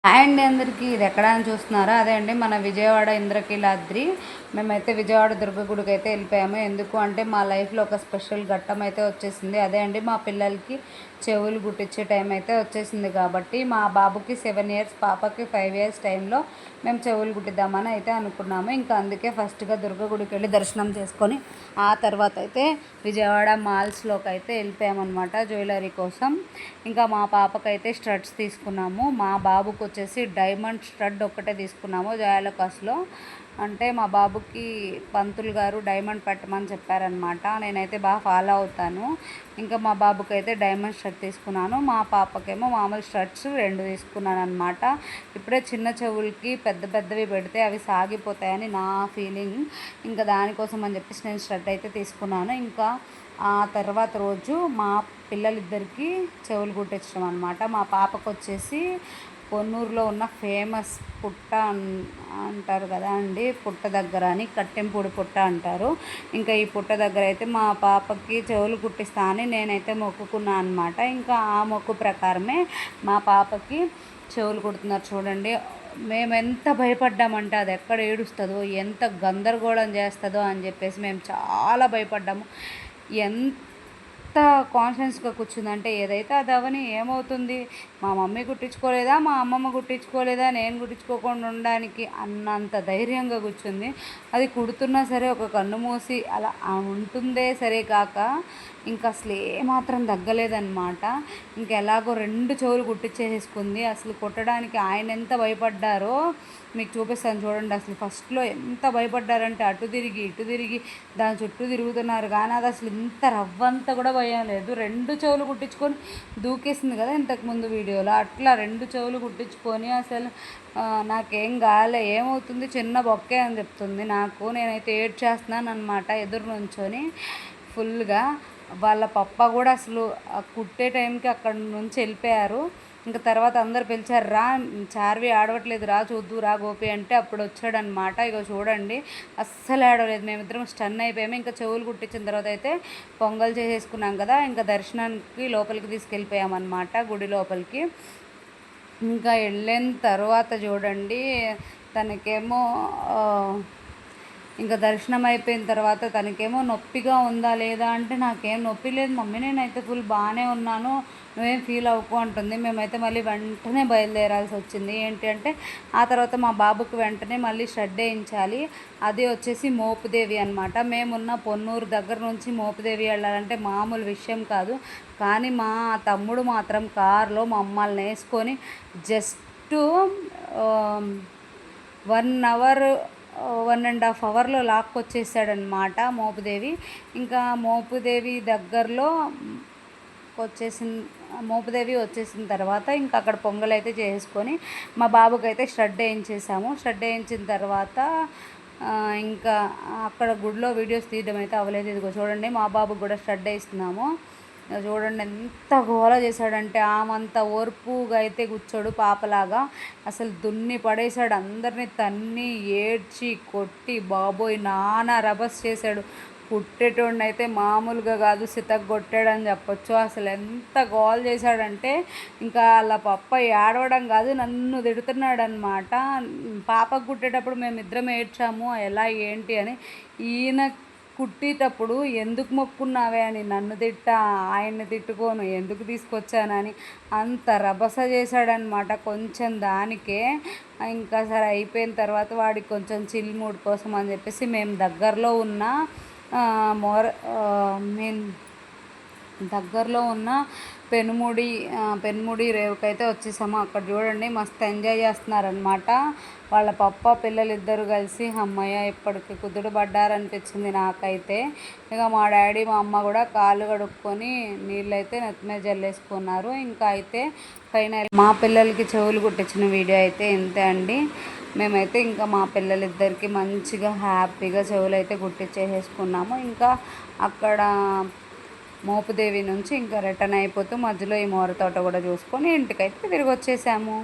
Hi అండి అందరికీ. ఇది ఎక్కడ అని చూస్తున్నారా? అదే అండి మన విజయవాడ ఇంద్రకీలాద్రి. మేమైతే విజయవాడ దుర్గ గుడికి అయితే వెళ్ళిపోయాము. ఎందుకు అంటే మా లైఫ్లో ఒక స్పెషల్ ఘట్టం అయితే వచ్చేసింది. అదే అండి మా పిల్లలకి చెవులు గుట్టించే టైం అయితే వచ్చేసింది. కాబట్టి మా బాబుకి 7 ఇయర్స్, పాపకి 5 ఇయర్స్ టైంలో మేము చెవులు గుట్టిద్దామని అయితే అనుకున్నాము. ఇంకా అందుకే ఫస్ట్గా దుర్గ గుడికి వెళ్ళి దర్శనం చేసుకొని ఆ తర్వాత అయితే విజయవాడ మాల్స్లోకి అయితే వెళ్ళిపోయామన్నమాట జ్యువెలరీ కోసం. ఇంకా మా పాపకైతే స్టడ్స్ తీసుకున్నాము. మా బాబుకి వచ్చేసి డైమండ్ స్టడ్ ఒక్కటే తీసుకున్నాము జయాలకాస్లో. అంటే మా బాబుకి పంతులు గారు డైమండ్ పెట్టమని చెప్పారనమాట. నేనైతే బాగా ఫాలో అవుతాను. ఇంకా మా బాబుకి అయితే డైమండ్ స్టడ్ తీసుకున్నాను. మా పాపకేమో మామూలు స్టడ్స్ 2 తీసుకున్నాను అనమాట. ఇప్పుడే చిన్న చెవులకి పెద్ద పెద్దవి పెడితే అవి సాగిపోతాయని నా ఫీలింగ్. ఇంకా దానికోసం అని చెప్పేసి నేను స్టడ్ అయితే తీసుకున్నాను. ఇంకా ఆ తర్వాత రోజు మా పిల్లలిద్దరికీ చెవులు కుట్టించడం అనమాట. మా పాపకు వచ్చేసి పొన్నూరులో ఉన్న ఫేమస్ పుట్ట అంటారు కదా అండి, పుట్ట దగ్గర అని కట్టెంపూడి పుట్ట అంటారు. ఇంకా ఈ పుట్ట దగ్గర అయితే మా పాపకి చెవులు కుట్టిస్తా అని నేనైతే మొక్కుకున్నాను అనమాట. ఇంకా ఆ మొక్కు ప్రకారమే మా పాపకి చెవులు కుడుతున్నారు చూడండి. మేము ఎంత భయపడ్డామంటే అది ఎక్కడ ఏడుస్తుందో, ఎంత గందరగోళం చేస్తుందో అని చెప్పేసి మేము చాలా భయపడ్డాము. ఎంత కాన్ఫిడెన్స్గా కూర్చుందంటే ఏదైతే అది అవని ఏమవుతుంది, మా మమ్మీ కుట్టించుకోలేదా, మా అమ్మమ్మ కుట్టించుకోలేదా, నేను కుట్టించుకోకుండా ఉండడానికి అన్నంత ధైర్యంగా కూర్చుంది. అది కుడుతున్నా సరే ఒక కన్ను మూసి అలా ఉంటుందే సరే కాక ఇంకా అసలు ఏమాత్రం తగ్గలేదన్నమాట. ఇంకా ఎలాగో 2 చెవులు కుట్టించేసుకుంది. అసలు కుట్టడానికి ఆయన ఎంత భయపడ్డారో మీకు చూపిస్తాను చూడండి. అసలు ఫస్ట్లో ఎంత భయపడ్డారంటే అటు తిరిగి ఇటు తిరిగి దాని చుట్టూ తిరుగుతున్నారు. కానీ అది అసలు ఇంత రవ్వంతా కూడా భయం లేదు. 2 చెవులు కుట్టించుకొని దూకేసింది కదా ఇంతకుముందు వీడియోలో, అట్లా 2 చెవులు కుట్టించుకొని అసలు నాకేం కాలే, ఏమవుతుంది చిన్న బొక్కే అని చెప్తుంది నాకు. నేనైతే ఏడ్చేస్తున్నాను అనమాట ఎదురు నుంచొని ఫుల్గా. వాళ్ళ పప్ప కూడా అసలు కుట్టే టైంకి అక్కడ నుంచి వెళ్ళిపోయారు. ఇంకా తర్వాత అందరు పిలిచారు, రా చార్వి ఆడవట్లేదు, రా చూద్దు, రా గోపి అంటే అప్పుడు వచ్చాడనమాట. ఇక చూడండి అస్సలు ఆడవలేదు. మేమిద్దరం స్టన్ అయిపోయాము. ఇంకా చెవులు కుట్టించిన తర్వాత అయితే పొంగల్ చేసేసుకున్నాం కదా, ఇంకా దర్శనానికి లోపలికి తీసుకెళ్ళిపోయామన్నమాట గుడి లోపలికి. ఇంకా వెళ్ళిన తర్వాత చూడండి తనకేమో ఇంకా దర్శనం అయిపోయిన తర్వాత తనకేమో నొప్పిగా ఉందా లేదా అంటే నాకేం నొప్పి లేదు మమ్మీ, నేనైతే ఫుల్ బాగానే ఉన్నాను, నువ్వేం ఫీల్ అవ్వకు అంటుంది. మేమైతే మళ్ళీ వెంటనే బయలుదేరాల్సి వచ్చింది. ఏంటి అంటే ఆ తర్వాత మా బాబుకి వెంటనే మళ్ళీ షెడ్ వేయించాలి. అది వచ్చేసి మోపుదేవి అనమాట. మేమున్న పొన్నూరు దగ్గర నుంచి మోపుదేవి వెళ్ళాలంటే మామూలు విషయం కాదు. కానీ మా తమ్ముడు మాత్రం కారులో మమ్మల్ని వేసుకొని జస్ట్ 1 అవర్ 1.5 అవర్లో లాక్కొచ్చేసాడనమాట మోపుదేవి. ఇంకా మోపుదేవి దగ్గరలో మోపుదేవి వచ్చేసిన తర్వాత ఇంకా అక్కడ పొంగల్ అయితే చేసుకొని మా బాబుకి అయితే షెడ్ వేయించేసాము. షెడ్ వేయించిన తర్వాత ఇంకా అక్కడ గుడిలో వీడియోస్ తీయడం అయితే అవ్వలేదు. ఇదిగో చూడండి మా బాబుకి కూడా షెడ్ వేస్తున్నాము. చూడండి ఎంత గోల చేశాడంటే ఆమంత ఓర్పుగా అయితే కూర్చోడు పాపలాగా. అసలు దున్ని పడేశాడు, అందరినీ తన్ని ఏడ్చి కొట్టి బాబోయ్ నానా రభస్ చేశాడు. కుట్టేటోడిని అయితే మామూలుగా కాదు సితగ్గొట్టాడని చెప్పొచ్చు. అసలు ఎంత గోల్ చేశాడంటే ఇంకా అలా పప్ప ఏడవడం కాదు నన్ను తిడుతున్నాడు అనమాట. పాపకు కుట్టేటప్పుడు మేమిద్దరం ఏడ్చాము ఎలా ఏంటి అని. ఈయన కుట్టేటప్పుడు ఎందుకు మొక్కున్నావే అని నన్ను ఆయన్ని తిట్టుకోను, ఎందుకు తీసుకొచ్చానని అంత రభస చేశాడనమాట కొంచెం దానికే. ఇంకా సరే అయిపోయిన తర్వాత వాడికి కొంచెం చిల్ మూడ్ కోసం అని చెప్పేసి మేము దగ్గరలో ఉన్న దగ్గరలో ఉన్న పెనుముడి రేవుకైతే వచ్చేసాము. అక్కడ చూడండి మస్తు ఎంజాయ్ చేస్తున్నారనమాట వాళ్ళ పప్ప పిల్లలిద్దరూ కలిసి. అమ్మయ్య ఇప్పటికి కుదుడు పడ్డారనిపించింది నాకైతే. ఇక మా డాడీ మా అమ్మ కూడా కాళ్ళు కడుక్కొని నీళ్ళైతే నెత్తి మీద జల్లేసుకున్నారు. ఇంకా అయితే ఫైనల్ మా పిల్లలకి చెవులు కుట్టించిన వీడియో అయితే ఇంతే అండి. మేమైతే ఇంకా మా పిల్లలిద్దరికి మంచిగా హ్యాపీగా చెవులు అయితే కుట్టించేసేసుకున్నాము. ఇంకా అక్కడ మోపుదేవి నుంచి ఇంకా రిటర్న్ అయిపోతూ మధ్యలో ఈ మోర తోట కూడా చూసుకొని ఇంటికైతే తిరిగి వచ్చేసాము.